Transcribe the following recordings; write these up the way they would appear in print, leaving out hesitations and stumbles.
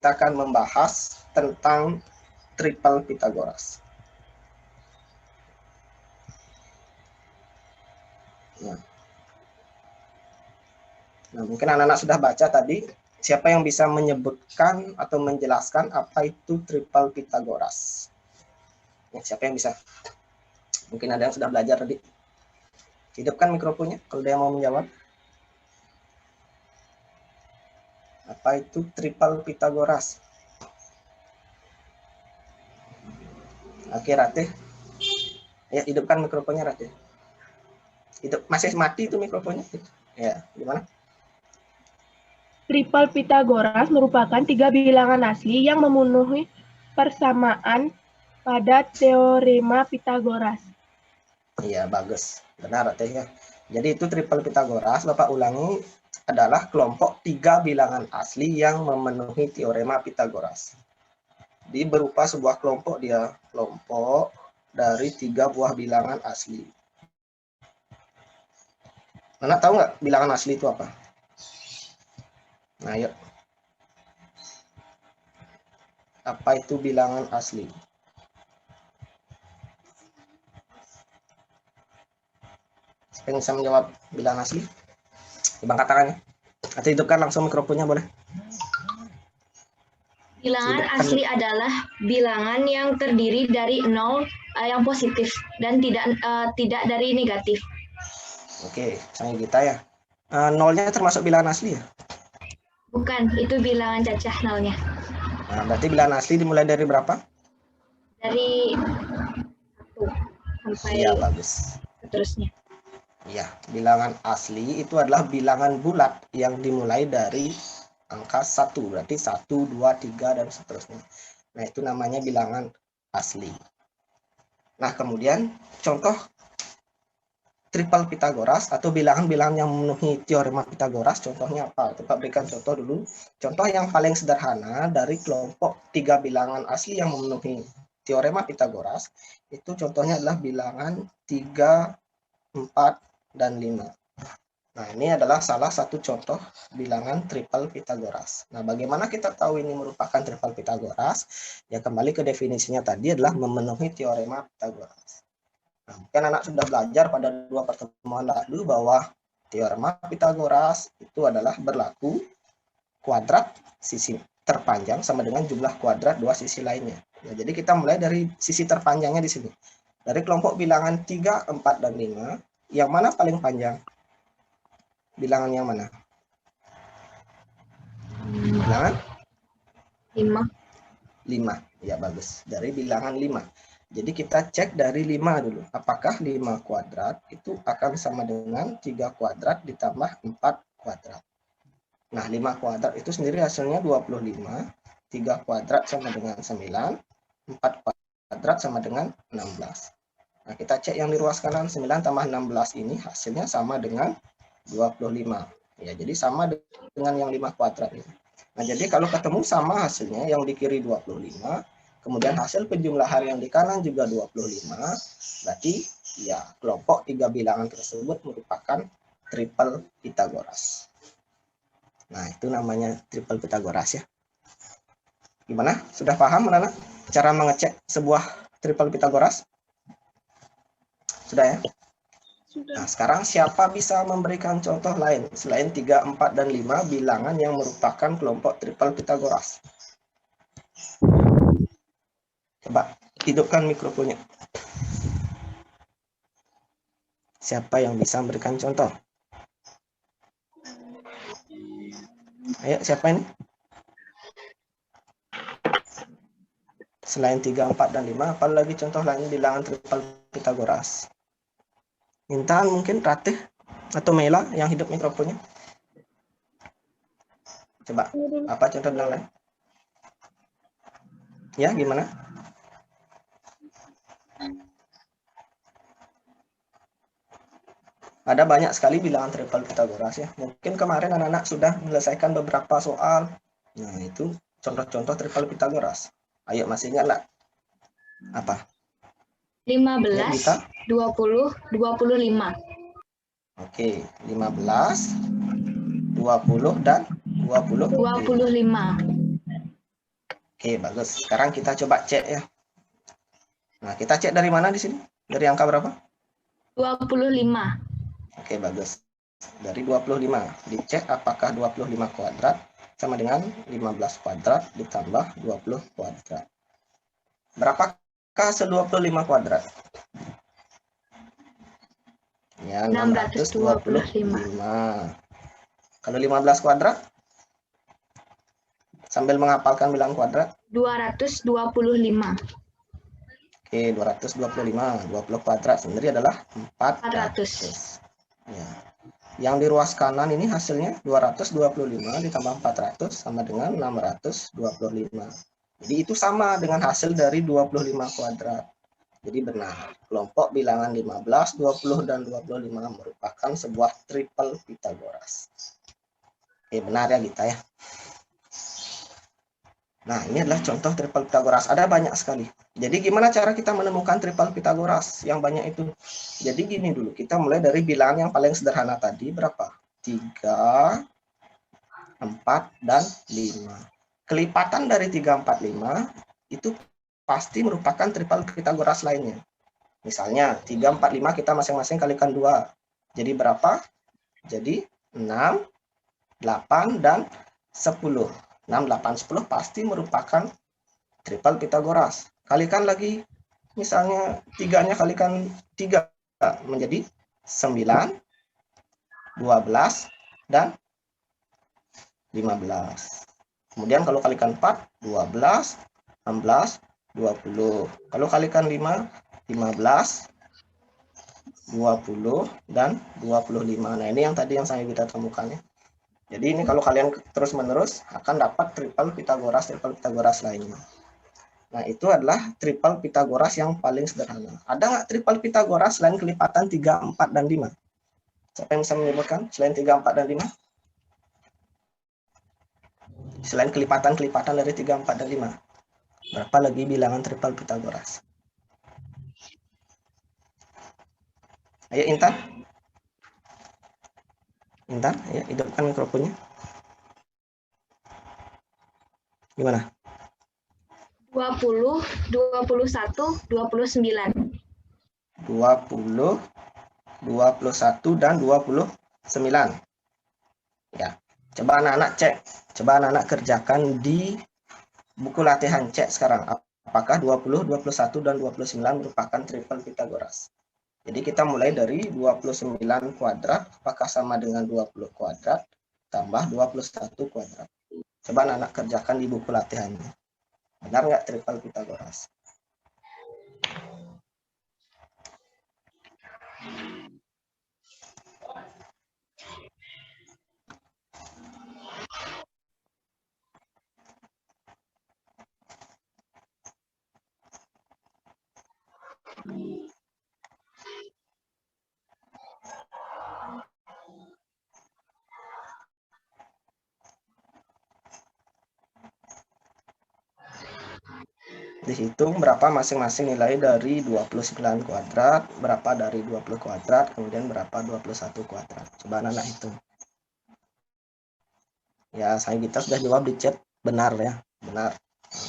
kita akan membahas tentang triple Pitagoras. Nah, mungkin anak-anak sudah baca tadi. Siapa yang bisa menyebutkan atau menjelaskan apa itu triple Pitagoras? Ya, siapa yang bisa? Mungkin ada yang sudah belajar tadi. Hidupkan mikrofonnya kalau dia mau menjawab. Apa itu triple Pitagoras? Oke, Ratih. Ya, hidupkan mikrofonnya, Ratih. Hidup, masih mati itu mikrofonnya. Ya, gimana? Triple Pitagoras merupakan 3 bilangan asli yang memenuhi persamaan pada teorema Pitagoras. Iya, bagus. Benar, Ratih ya. Jadi itu triple Pitagoras, Bapak ulangi, adalah kelompok 3 bilangan asli yang memenuhi teorema Pitagoras. Di berupa sebuah kelompok dia, kelompok dari 3 buah bilangan asli. Anak tahu nggak bilangan asli itu apa? Nah, yuk. Apa itu bilangan asli? Siapa yang bisa menjawab bilangan asli? Angkat tangannya. Atau hidupkan langsung mikrofonnya boleh. Bilangan asli adalah bilangan yang terdiri dari 0 yang positif dan tidak dari negatif. Oke, sang Gita ya. Nolnya termasuk bilangan asli ya? Bukan, itu bilangan cacah nolnya. Nah, berarti bilangan asli dimulai dari berapa? Dari 1 sampai ya, bagus. seterusnya. Ya, bilangan asli itu adalah bilangan bulat yang dimulai dari angka 1. Berarti 1, 2, 3, dan seterusnya. Nah, itu namanya bilangan asli. Nah, kemudian contoh triple Pitagoras atau bilangan-bilangan yang memenuhi teorema Pitagoras, contohnya apa? Coba berikan contoh dulu. Contoh yang paling sederhana dari kelompok 3 bilangan asli yang memenuhi teorema Pitagoras, itu contohnya adalah bilangan 3, 4, dan 5. Nah, ini adalah salah satu contoh bilangan triple Pitagoras. Nah, bagaimana kita tahu ini merupakan triple Pitagoras? Ya, kembali ke definisinya tadi adalah memenuhi teorema Pitagoras. Nah, mungkin anak sudah belajar pada 2 pertemuan lalu bahwa teorema Pitagoras itu adalah berlaku kuadrat sisi terpanjang sama dengan jumlah kuadrat 2 sisi lainnya. Ya, jadi kita mulai dari sisi terpanjangnya di sini. Dari kelompok bilangan 3, 4, dan 5, yang mana paling panjang? Bilangan yang mana? Bilangan? 5. 5. Ya, bagus. Dari bilangan 5. Jadi kita cek dari 5 dulu. Apakah 5 kuadrat itu akan sama dengan 3 kuadrat ditambah 4 kuadrat. Nah, 5 kuadrat itu sendiri hasilnya 25. 3 kuadrat sama dengan 9. 4 kuadrat sama dengan 16. Nah, kita cek yang di ruas kanan, 9 tambah 16 ini hasilnya sama dengan 25. Ya, jadi sama dengan yang 5 kuadrat ini. Nah, jadi kalau ketemu sama hasilnya, yang di kiri 25, kemudian hasil penjumlahan yang di kanan juga 25, berarti ya kelompok 3 bilangan tersebut merupakan triple Pitagoras. Nah, itu namanya triple Pitagoras ya. Gimana? Sudah paham anak-anak cara mengecek sebuah triple Pitagoras? Sudah ya? Nah, sekarang siapa bisa memberikan contoh lain selain 3, 4, dan 5 bilangan yang merupakan kelompok triple Pitagoras? Coba hidupkan mikrofonnya. Siapa yang bisa memberikan contoh? Ayo, siapa ini? Selain 3, 4, dan 5, apalagi contoh lain bilangan triple Pitagoras? Intan mungkin, Ratih, atau Mela yang hidup mikrofonnya? Coba, apa contoh bilangan lain? Ya, gimana? Ada banyak sekali bilangan triple Pitagoras ya. Mungkin kemarin anak-anak sudah menyelesaikan beberapa soal. Nah, itu contoh-contoh triple Pitagoras. Ayo, masih ingat nggak? Apa? 15, ya, 20, 25. Oke, 15, 20, dan 25. 25. Oke, bagus. Sekarang kita coba cek ya. Nah, kita cek dari mana di sini? Dari angka berapa? 25. Oke, bagus. Dari 25. Dicek apakah 25 kuadrat sama dengan 15 kuadrat ditambah 20 kuadrat. Berapakah hasil 25 kuadrat? Ya, 625. Kalau 15 kuadrat? Sambil menghafalkan bilangan kuadrat. 225. Oke, 225. 20 kuadrat sendiri adalah 400. Ya. Yang di ruas kanan ini hasilnya 225 ditambah 400 sama dengan 625. Jadi itu sama dengan hasil dari 25 kuadrat. Jadi benar, kelompok bilangan 15, 20, dan 25 merupakan sebuah triple Pitagoras. Oke, benar ya kita ya. Nah, ini adalah contoh triple Pitagoras. Ada banyak sekali. Jadi gimana cara kita menemukan triple Pitagoras yang banyak itu? Jadi gini dulu, kita mulai dari bilangan yang paling sederhana tadi, berapa? 3, 4, dan 5. Kelipatan dari 3, 4, 5 itu pasti merupakan triple Pitagoras lainnya. Misalnya 3, 4, 5 kita masing-masing kalikan 2. Jadi berapa? Jadi 6, 8, dan 10. 6, 8, 10 pasti merupakan triple Pitagoras. Kalikan lagi, misalnya 3-nya kalikan 3 menjadi 9, 12, dan 15. Kemudian kalau kalikan 4, 12, 16, 20. Kalau kalikan 5, 15, 20, dan 25. Nah, ini yang tadi yang saya kita temukan ya. Jadi ini kalau kalian terus-menerus akan dapat triple Pitagoras lainnya. Nah, itu adalah triple Pitagoras yang paling sederhana. Ada nggak triple Pitagoras selain kelipatan 3, 4, dan 5? Siapa yang bisa menyebutkan selain 3, 4, dan 5? Selain kelipatan-kelipatan dari 3, 4, dan 5. Berapa lagi bilangan triple Pitagoras? Ayo Intan. Intan, ya, hidupkan mikrofonnya. Gimana? 20, 21, 29. 20, 21, dan 29. Ya. Coba anak-anak cek. Coba anak-anak kerjakan di buku latihan, cek sekarang. Apakah 20, 21, dan 29 merupakan triple Pitagoras? Jadi kita mulai dari 29 kuadrat, apakah sama dengan 20 kuadrat, tambah 21 kuadrat. Coba anak-anak kerjakan di buku latihannya. Benar nggak triple Pitagoras? Dihitung berapa masing-masing nilai dari 29 kuadrat, berapa dari 20 kuadrat, kemudian berapa 21 kuadrat. Coba anak-anak hitung. Ya, kita sudah jawab di chat, benar ya, benar.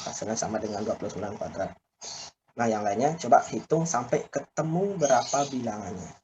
Hasilnya sama dengan 29 kuadrat. Nah, yang lainnya coba hitung sampai ketemu berapa bilangannya.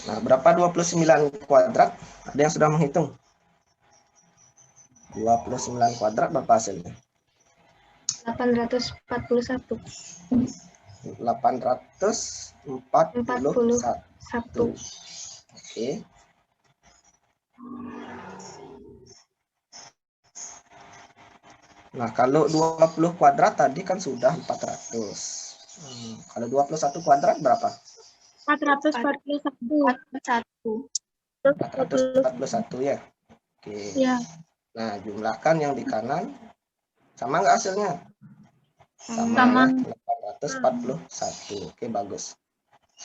Nah, berapa 29 kuadrat? Ada yang sudah menghitung? 29 kuadrat berapa hasilnya? 841. 841. Oke. Nah, kalau 20 kuadrat tadi kan sudah 400. Kalau 21 kuadrat berapa? 441. 441 ya. Oke. Ya. Nah, jumlahkan yang di kanan. Sama nggak hasilnya? Sama. Ya, 841. Oke, bagus.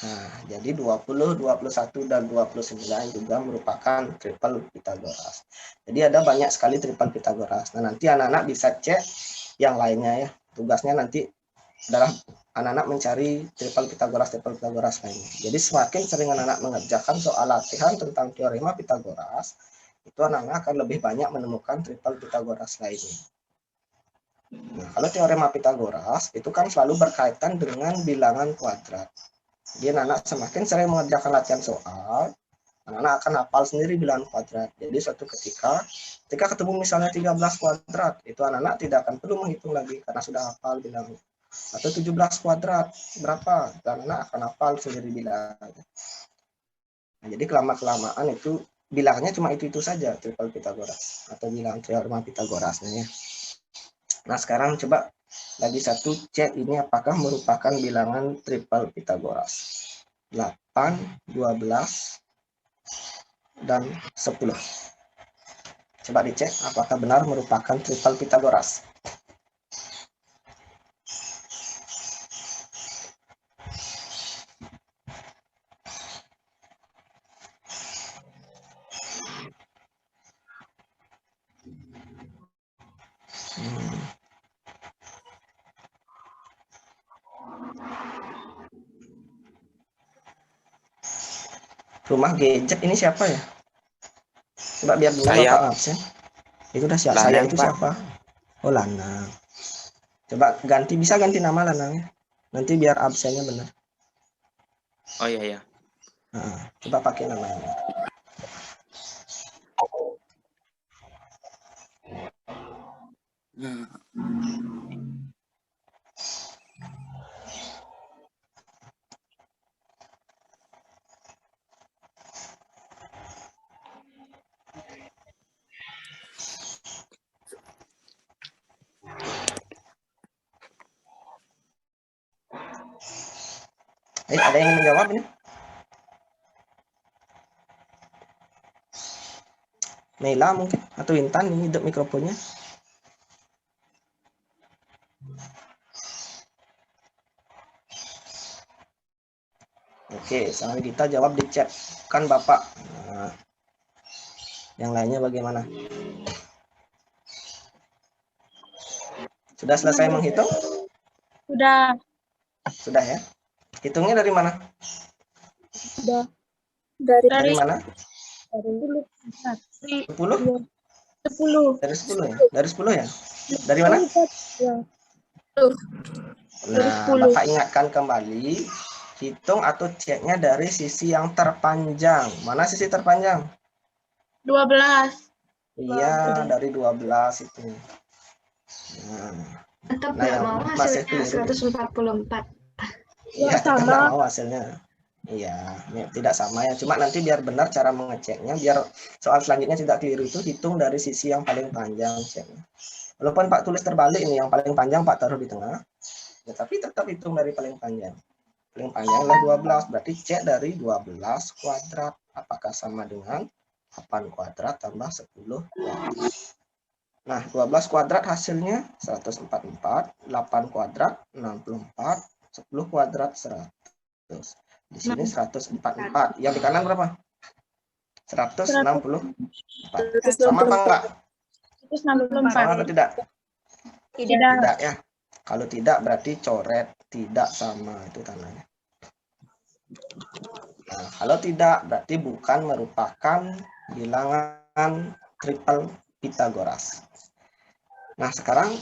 Nah, jadi 20, 21, dan 29 juga merupakan triple Pitagoras. Jadi ada banyak sekali triple Pitagoras. Nah, nanti anak-anak bisa cek yang lainnya ya. Tugasnya nanti adalah anak-anak mencari triple Pitagoras lainnya. Jadi semakin sering anak-anak mengerjakan soal latihan tentang teorema Pitagoras, itu anak-anak akan lebih banyak menemukan triple Pitagoras lainnya. Nah, kalau teorema Pitagoras itu kan selalu berkaitan dengan bilangan kuadrat. Jadi anak-anak semakin sering mengerjakan latihan soal, anak-anak akan hafal sendiri bilangan kuadrat. Jadi suatu ketika ketemu misalnya 13 kuadrat, itu anak-anak tidak akan perlu menghitung lagi karena sudah hafal bilangan. Atau 17 kuadrat berapa, anak-anak akan hafal sendiri bilangannya. Nah, jadi kelamaan itu bilangannya cuma itu saja, triple Pitagoras atau bilangan teorema Pitagorasnya ya. Nah, sekarang coba lagi satu cek ini apakah merupakan bilangan triple Pitagoras. 8, 12, dan 10. Coba dicek apakah benar merupakan triple Pitagoras. Rumah gadget ini siapa ya? Coba biar dulu Saya. Bapak absen. Itu udah siapa? Lanang, Saya itu Pak. siapa? Oh, Lanang. Coba bisa ganti nama Lanang. Nanti biar absennya benar. Oh iya. Nah, coba pakai namanya. Ada yang ingin menjawab ini? Naila mungkin atau Intan ini hidup mikrofonnya. Oke, sekarang kita jawab di chat kan Bapak. Nah, yang lainnya bagaimana? Sudah selesai menghitung? Sudah ya. Hitungnya dari mana? Sudah. Dari mana? 10. 10? 10. Dari 10 ya? Dari 10 ya? Dari mana? Nah, Bapak ingatkan kembali, hitung atau ceknya dari sisi yang terpanjang. Mana sisi terpanjang? 12. Iya, dari 12 itu. Tetap Nah, nggak yang mau masih hasilnya keliru. 144. Iya, tetap sama. nggak mau hasilnya. Iya, tidak sama ya. Cuma nanti biar benar cara mengeceknya, biar soal selanjutnya tidak keliru itu hitung dari sisi yang paling panjang ceknya. Walaupun Pak tulis terbalik ini, yang paling panjang Pak taruh di tengah, ya, tapi tetap hitung dari paling panjang. Paling panjang adalah 12, berarti cek dari 12 kuadrat. Apakah sama dengan 8 kuadrat tambah 10 kuadrat. Nah, 12 kuadrat hasilnya 144, 8 kuadrat 64, 10 kuadrat 100. Di sini 144. Yang di kanan berapa? 164. Sama apa enggak? 164. Sama atau tidak? Tidak. Ya. Kalau tidak berarti coret tidak sama, itu tandanya. Nah, kalau tidak berarti bukan merupakan bilangan triple Pitagoras. Nah, sekarang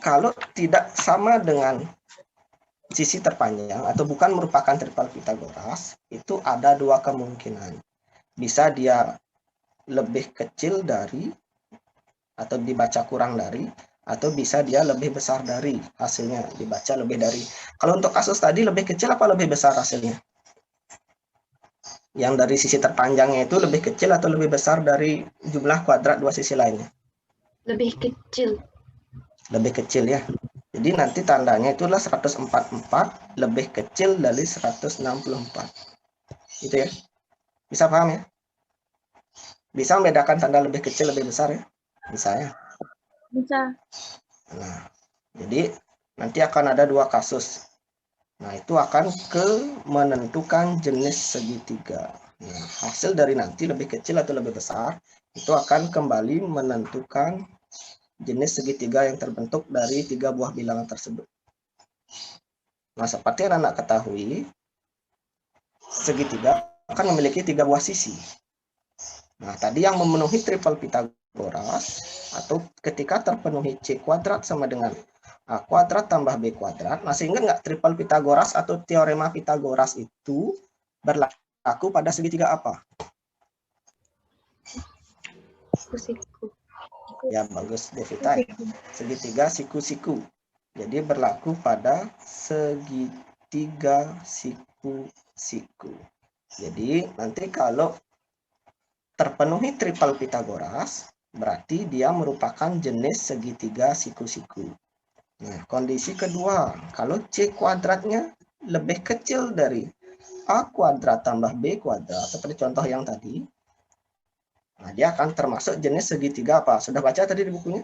kalau tidak sama dengan sisi terpanjang atau bukan merupakan triple Pitagoras, itu ada dua kemungkinan. Bisa dia lebih kecil dari atau dibaca kurang dari, atau bisa dia lebih besar dari hasilnya, dibaca lebih dari. Kalau untuk kasus tadi lebih kecil apa lebih besar hasilnya? Yang dari sisi terpanjangnya itu lebih kecil atau lebih besar dari jumlah kuadrat dua sisi lainnya? Lebih kecil. Lebih kecil ya. Jadi nanti tandanya itulah 144 lebih kecil dari 164. Itu ya. Bisa paham ya? Bisa membedakan tanda lebih kecil lebih besar ya? Bisa ya? Bisa. Nah, jadi nanti akan ada dua kasus. Nah, itu akan ke menentukan jenis segitiga. Nah, hasil dari nanti lebih kecil atau lebih besar, itu akan kembali menentukan jenis segitiga yang terbentuk dari tiga buah bilangan tersebut. Nah, seperti yang anak ketahui, segitiga akan memiliki tiga buah sisi. Nah, tadi yang memenuhi triple Pythagoras, atau ketika terpenuhi C kuadrat sama dengan A kuadrat tambah B kuadrat. Masih ingat nggak triple Pythagoras atau teorema Pythagoras itu berlaku pada segitiga apa? Siku-siku. Ya, bagus Devita. Segitiga siku-siku. Jadi berlaku pada segitiga siku-siku. Jadi nanti kalau terpenuhi triple Pythagoras, berarti dia merupakan jenis segitiga siku-siku. Nah, kondisi kedua, kalau C kuadratnya lebih kecil dari A kuadrat tambah B kuadrat, seperti contoh yang tadi, nah dia akan termasuk jenis segitiga apa? Sudah baca tadi di bukunya?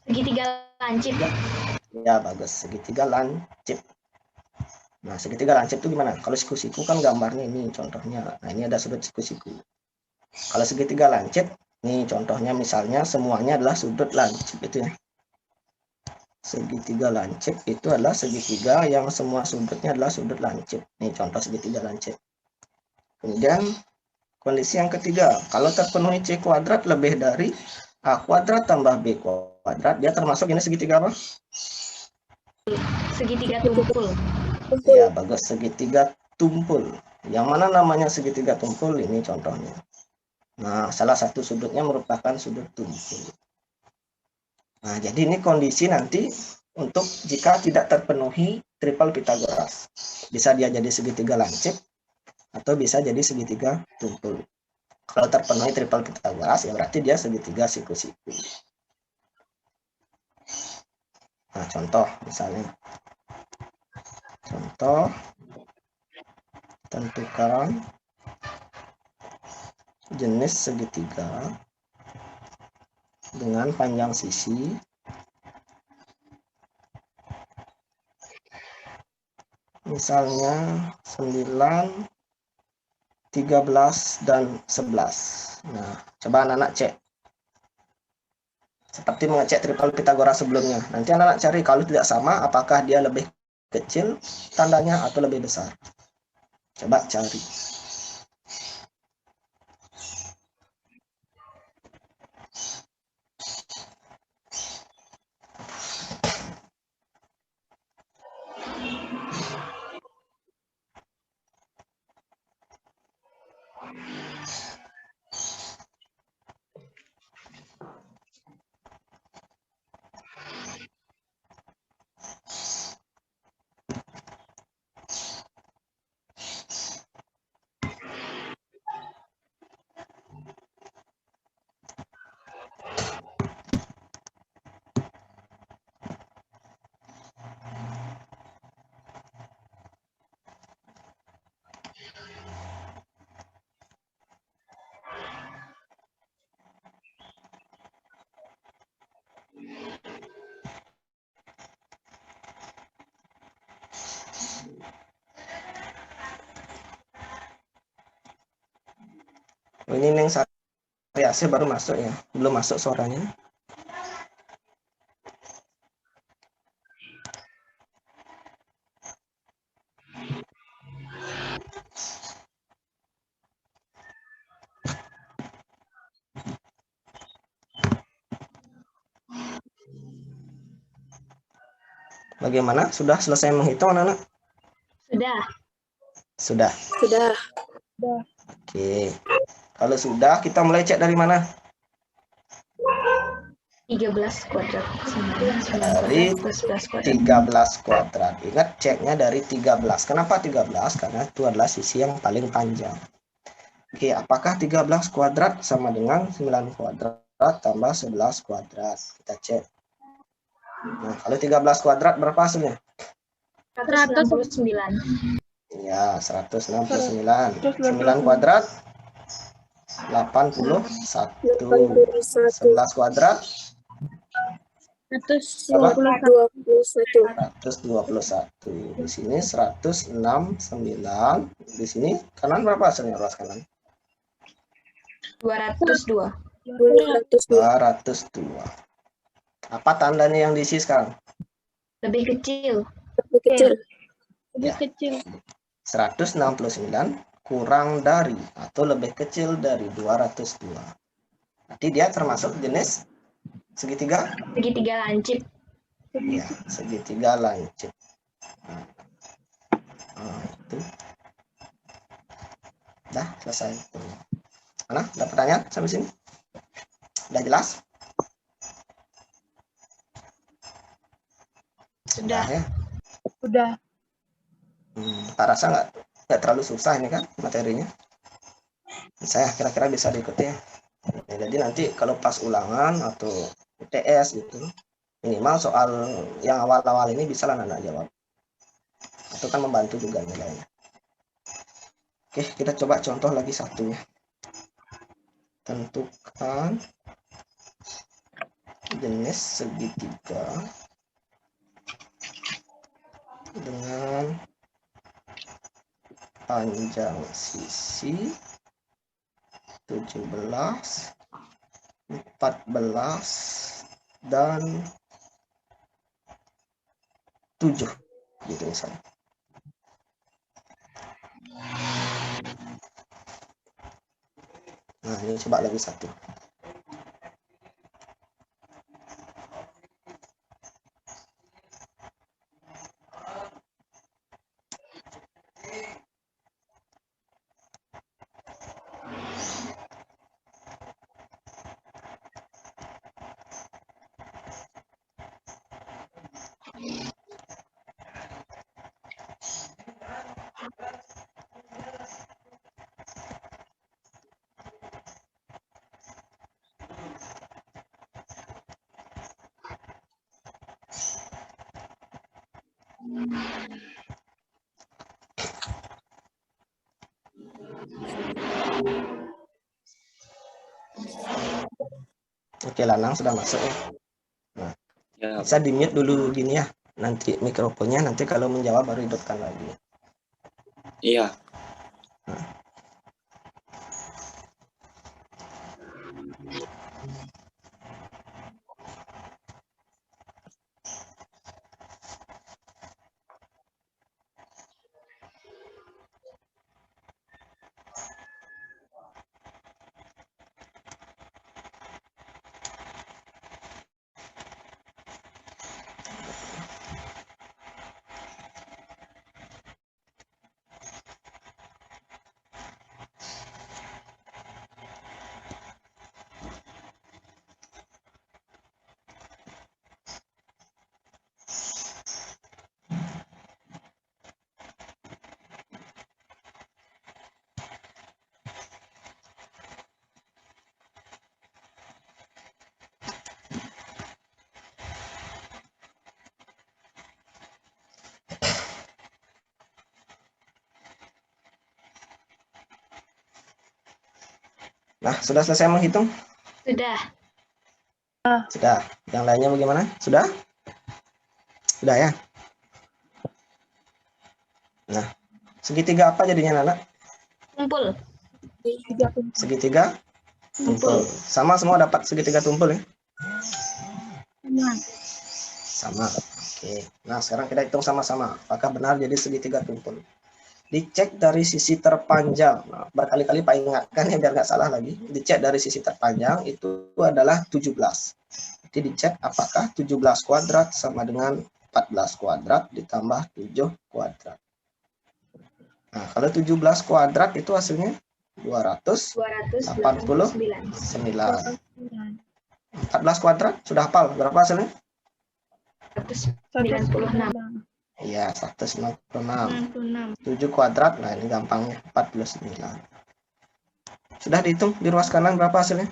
Segitiga lancip. Ya, bagus. Segitiga lancip. Nah, segitiga lancip itu gimana? Kalau siku-siku kan gambarnya ini contohnya. Nah, ini ada sudut siku-siku. Kalau segitiga lancip, nih contohnya misalnya semuanya adalah sudut lancip itu ya. Segitiga lancip itu adalah segitiga yang semua sudutnya adalah sudut lancip. Nih contoh segitiga lancip. Kemudian kondisi yang ketiga, kalau terpenuhi C kuadrat lebih dari A kuadrat tambah B kuadrat, dia termasuk ini segitiga apa? Segitiga tumpul. Ya, bagus. Segitiga tumpul. Yang mana namanya segitiga tumpul? Ini contohnya. Nah, salah satu sudutnya merupakan sudut tumpul. Nah, jadi ini kondisi nanti untuk jika tidak terpenuhi triple Pythagoras. Bisa dia jadi segitiga lancip atau bisa jadi segitiga tumpul. Kalau terpenuhi triple Pythagoras ya berarti dia segitiga siku-siku. Nah, contoh misalnya. Contoh, tentukan jenis segitiga dengan panjang sisi misalnya 9, 13, dan 11. Nah, coba anak-anak cek. Seperti mengecek triple Pythagoras sebelumnya. Nanti anak-anak cari kalau tidak sama apakah dia lebih kecil tandanya atau lebih besar. Coba cari. Ini Neng Sariasih baru masuk ya, belum masuk suaranya. Bagaimana? Sudah selesai menghitung anak-anak? Sudah. Sudah. Sudah. Oke. Kalau sudah, kita mulai cek dari mana? 13 kuadrat sama dengan 9 Dari kuadrat plus 11 kuadrat. 13 kuadrat. Ingat ceknya dari 13. Kenapa 13? Karena itu adalah sisi yang paling panjang. Oke, apakah 13 kuadrat sama dengan 9 kuadrat tambah 11 kuadrat? Kita cek. Nah, kalau 13 kuadrat berapa hasilnya? 169. Ya, 169. 9 kuadrat 81. 11 kuadrat 121. Di sini 169. Di sini kanan berapa hasilnya, ruas kanan? 202. 202. Apa tandanya yang diisi sekarang? Lebih kecil. Ya. 169 kurang dari atau lebih kecil dari 202. Berarti dia termasuk jenis segitiga? Segitiga lancip. Ya, segitiga lancip. Nah, itu. Udah selesai. Mana? Ada pertanyaan sampai sini? Udah jelas? Sudah. Ya. Sudah. Pak rasa nggak terlalu susah ini kan materinya. Saya kira-kira bisa diikuti ya. Jadi nanti kalau pas ulangan atau UTS gitu, minimal soal yang awal-awal ini bisa lah anak jawab. Itu kan membantu juga nilainya. Oke, kita coba contoh lagi satu ya. Tentukan jenis segitiga dengan panjang sisi 17, 14, dan 7 gitu misalnya. Nah, ini coba lagi satu. Oke, Lanang sudah masuk ya. Nah, Ya, bisa di-mute dulu gini ya. Nanti mikrofonnya, nanti kalau menjawab baru hidupkan lagi. iya. Nah, sudah selesai menghitung? Sudah. Sudah. Yang lainnya bagaimana? Sudah? Sudah ya? Nah, segitiga apa jadinya, Nana? Kumpul. Segitiga tumpul. Sama semua dapat segitiga tumpul ya? Sama. Oke. Nah, sekarang kita hitung sama-sama. Apakah benar jadi segitiga tumpul? Dicek dari sisi terpanjang. Nah, berkali-kali Pak ingatkan ya biar nggak salah lagi. Dicek dari sisi terpanjang itu adalah 17. Jadi dicek apakah 17 kuadrat sama dengan 14 kuadrat ditambah 7 kuadrat. Nah, kalau 17 kuadrat itu hasilnya 289. 14 kuadrat, sudah hafal? Berapa hasilnya? 196. Iya, 196. 96. 7 kuadrat, nah ini gampangnya, 49. Sudah dihitung di ruas kanan berapa hasilnya?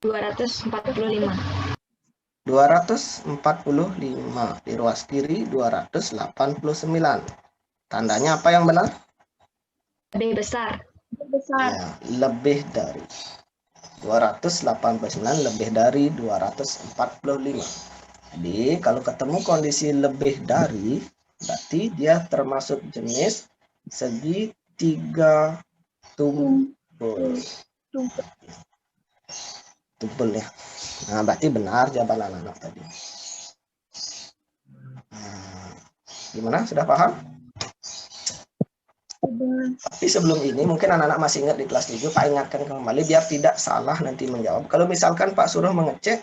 245. 245. Di ruas kiri 289. Tandanya apa yang benar? Lebih besar. Besar. Ya, lebih dari. 289 lebih dari 245. Jadi kalau ketemu kondisi lebih dari, berarti dia termasuk jenis segitiga tumpul. Tumpul ya. Nah, berarti benar jawaban anak-anak tadi. Nah, gimana? Sudah paham? Tapi sebelum ini mungkin anak-anak masih ingat di kelas 7, Pak ingatkan kembali biar tidak salah nanti menjawab. Kalau misalkan Pak suruh mengecek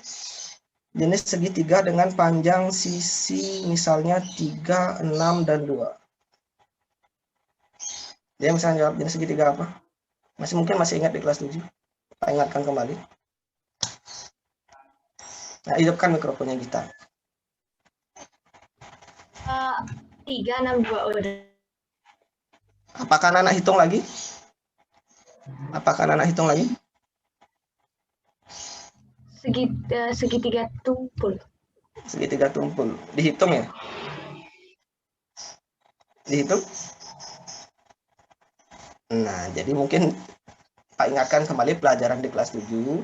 jenis segitiga dengan panjang sisi misalnya 3, 6, dan 2. Dia misalnya jawab jenis segitiga apa? Mungkin masih ingat di kelas 7. Pak ingatkan kembali. Nah, hidupkan mikrofonnya kita. 3, 6, 2. Apakah anak hitung lagi? Apakah anak hitung lagi? Segitiga tumpul. Segitiga tumpul. Dihitung ya? Dihitung? Nah, jadi mungkin Pak ingatkan kembali pelajaran di kelas 7.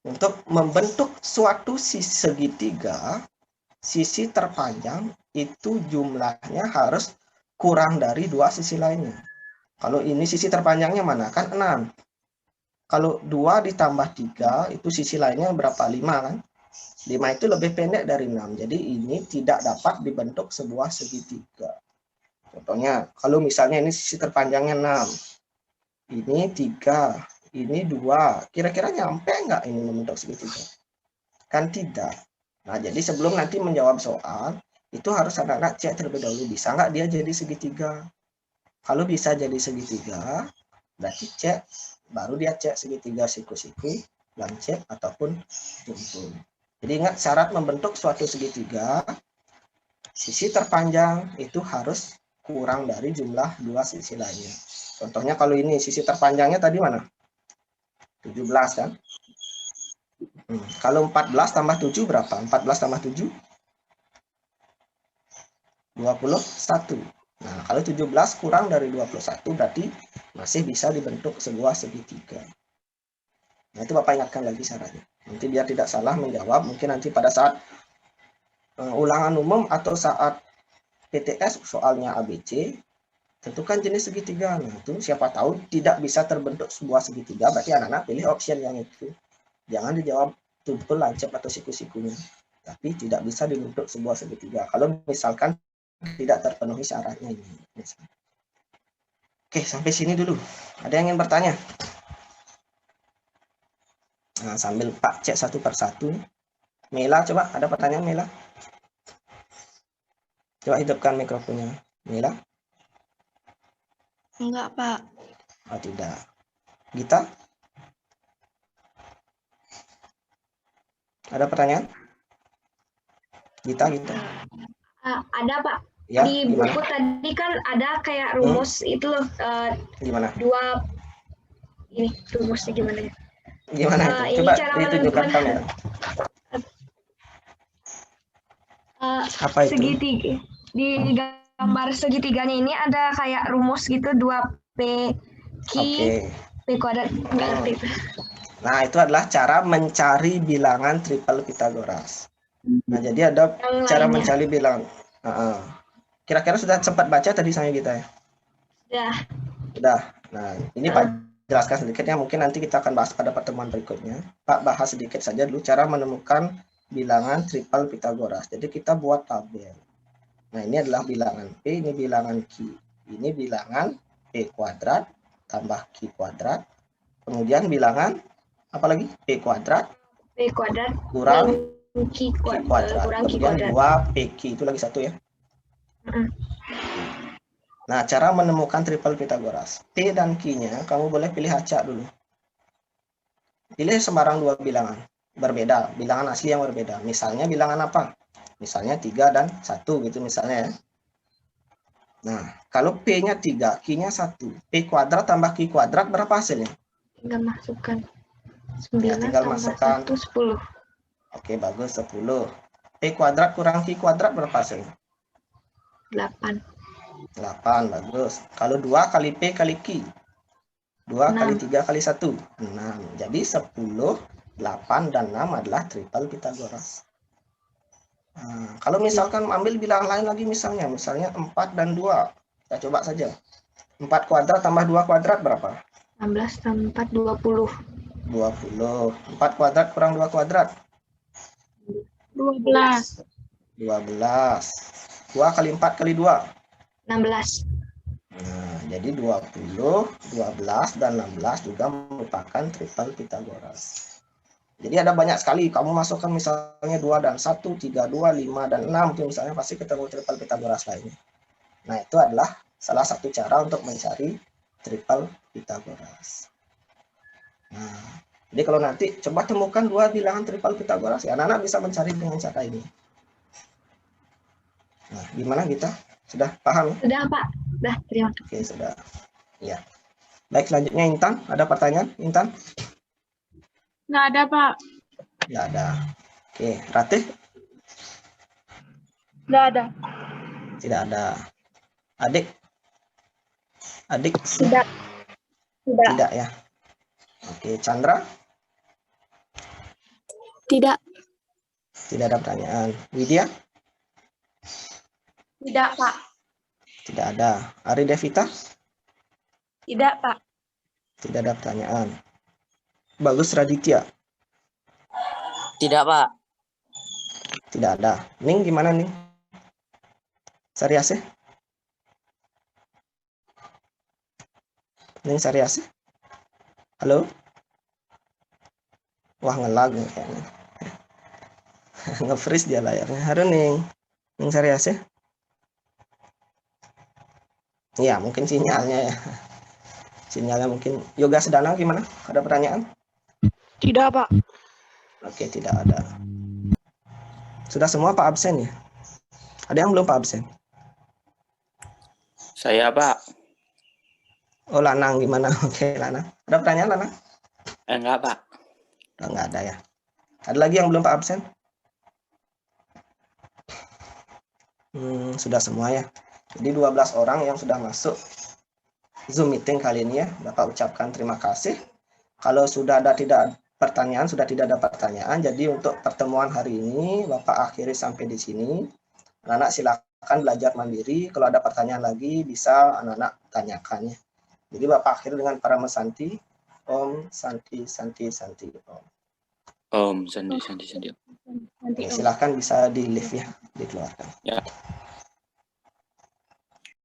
Untuk membentuk suatu segitiga, sisi terpanjang itu jumlahnya harus kurang dari 2 sisi lainnya. Kalau ini sisi terpanjangnya mana? Kan 6. Kalau 2 ditambah 3, itu sisi lainnya berapa? 5 kan? 5 itu lebih pendek dari 6. Jadi ini tidak dapat dibentuk sebuah segitiga. Contohnya, kalau misalnya ini sisi terpanjangnya 6. Ini 3. Ini 2. Kira-kira nyampe nggak ini membentuk segitiga? Kan tidak. Nah, jadi sebelum nanti menjawab soal, itu harus anak-anak cek terlebih dahulu. Bisa nggak dia jadi segitiga? Kalau bisa jadi segitiga, berarti cek. Baru dia cek segitiga siku-siku, lancet, ataupun tumpul. Jadi ingat syarat membentuk suatu segitiga, sisi terpanjang itu harus kurang dari jumlah 2 sisi lainnya. Contohnya kalau ini sisi terpanjangnya tadi mana? 17 kan? Kalau 14 tambah 7 berapa? 14 tambah 7? 21. Nah, kalau 17 kurang dari 21 berarti masih bisa dibentuk sebuah segitiga. Nah, itu Bapak ingatkan lagi syaratnya. Nanti biar tidak salah menjawab, mungkin nanti pada saat ulangan umum atau saat PTS soalnya ABC, tentukan jenis segitiga. Nah, itu siapa tahu tidak bisa terbentuk sebuah segitiga, berarti anak-anak pilih option yang itu. Jangan dijawab tumpul, lancip, atau siku-sikunya. Tapi tidak bisa dibentuk sebuah segitiga. Kalau misalkan tidak terpenuhi syaratnya ini. Oke, sampai sini dulu. Ada yang ingin bertanya? Nah, sambil Pak cek satu persatu. Mela, coba ada pertanyaan Mela? Coba hidupkan mikrofonnya. Mela? Enggak, Pak. Oh, tidak. Gita? Ada pertanyaan? Gita. Ada, Pak. Ya, di gimana? buku tadi kan ada kayak rumus itu loh. Gimana? Ini rumusnya gimana ya? Gimana itu? Coba ditunjukkan kamera. Apa itu? Segitiga. Di gambar segitiganya ini ada kayak rumus gitu, 2P P kuadrat. Nah, itu adalah cara mencari bilangan triple Pythagoras. Nah, jadi ada cara mencari bilangan. Kira-kira sudah sempat baca tadi sama kita ya? Sudah. Nah, ini Pak jelaskan sedikit ya. Mungkin nanti kita akan bahas pada pertemuan berikutnya. Pak bahas sedikit saja dulu cara menemukan bilangan triple Pythagoras. Jadi kita buat tabel. Nah, ini adalah bilangan P, ini bilangan Q. Ini bilangan P kuadrat tambah Q kuadrat. Kemudian bilangan apa lagi? P kuadrat kurang Q kuadrat. Kemudian 2PQ itu lagi satu ya. Nah, cara menemukan triple Pythagoras. P dan Q-nya kamu boleh pilih acak dulu. Pilih sembarang 2 bilangan. berbeda, bilangan asli yang berbeda. Misalnya bilangan apa? Misalnya 3 dan 1 gitu misalnya ya. Nah, kalau P-nya 3, Q-nya 1, P kuadrat tambah Q kuadrat berapa hasilnya? Tinggal masukkan. Ya, 9 tinggal tambah masukkan. 1, 10. Oke, bagus, 10. P kuadrat kurang Q kuadrat berapa hasilnya? 8. 8, bagus. Kalau 2 kali P kali Q? 2 kali 3 kali 1? 6. Jadi 10, 8, dan 6 adalah triple Pitagoras. Nah, kalau misalkan ambil bilangan lain lagi misalnya 4 dan 2. Kita coba saja. 4 kuadrat tambah 2 kuadrat berapa? 16 tambah 4, 20. 20. 4 kuadrat kurang 2 kuadrat? 12. 12. 2 kali 4 kali 2? 16. Nah, jadi 20, 12, dan 16 juga merupakan triple Pitagoras. Jadi ada banyak sekali, kamu masukkan misalnya 2 dan 1, 3, 2, 5, dan 6, itu misalnya pasti ketemu triple Pitagoras lainnya. Nah, itu adalah salah satu cara untuk mencari triple Pitagoras. Nah, jadi kalau nanti coba temukan 2 bilangan triple Pitagoras, ya anak-anak bisa mencari dengan cara ini. Nah, gimana kita? Sudah paham? Sudah, Pak. Sudah, terima kasih. Oke, sudah. Ya. Baik, selanjutnya Intan, ada pertanyaan? Intan? Nggak ada, Pak. Nggak ada. Oke, Ratih? Nggak ada. Tidak ada. Adik? Adik? Tidak. Tidak. Tidak ya. Oke, Chandra? Tidak. Tidak ada pertanyaan. Widya? Tidak, Pak. Tidak ada. Ari Devita? Tidak, Pak. Tidak ada pertanyaan. Bagus Raditya? Tidak, Pak. Tidak ada. Ning gimana Ning? Sariase? Ning Sariase? Halo? Wah, ngelag nih kayaknya. Nge-freeze dia layarnya. Halo Ning. Ning Sariase? Iya, mungkin sinyalnya ya. Sinyalnya mungkin. Yoga Sedana gimana? Ada pertanyaan? Tidak, Pak. Oke, tidak ada. Sudah semua Pak absen ya? Ada yang belum Pak absen? Saya, Pak. Oh, Lanang gimana? Oke, Lanang. Ada pertanyaan Lanang? Enggak, Pak. Oh, nggak ada ya. Ada lagi yang belum Pak absen? Sudah semua ya. Jadi 12 orang yang sudah masuk Zoom meeting kali ini ya. Bapak ucapkan terima kasih. Kalau sudah ada tidak ada pertanyaan, jadi untuk pertemuan hari ini Bapak akhiri sampai di sini. Anak-anak silakan belajar mandiri. Kalau ada pertanyaan lagi bisa anak-anak tanyakan ya. Jadi Bapak akhiri dengan para mesanti. Om Santi Santi Santi Om. Om Sandi. Silakan bisa di lift ya, dikeluarkan. Ya.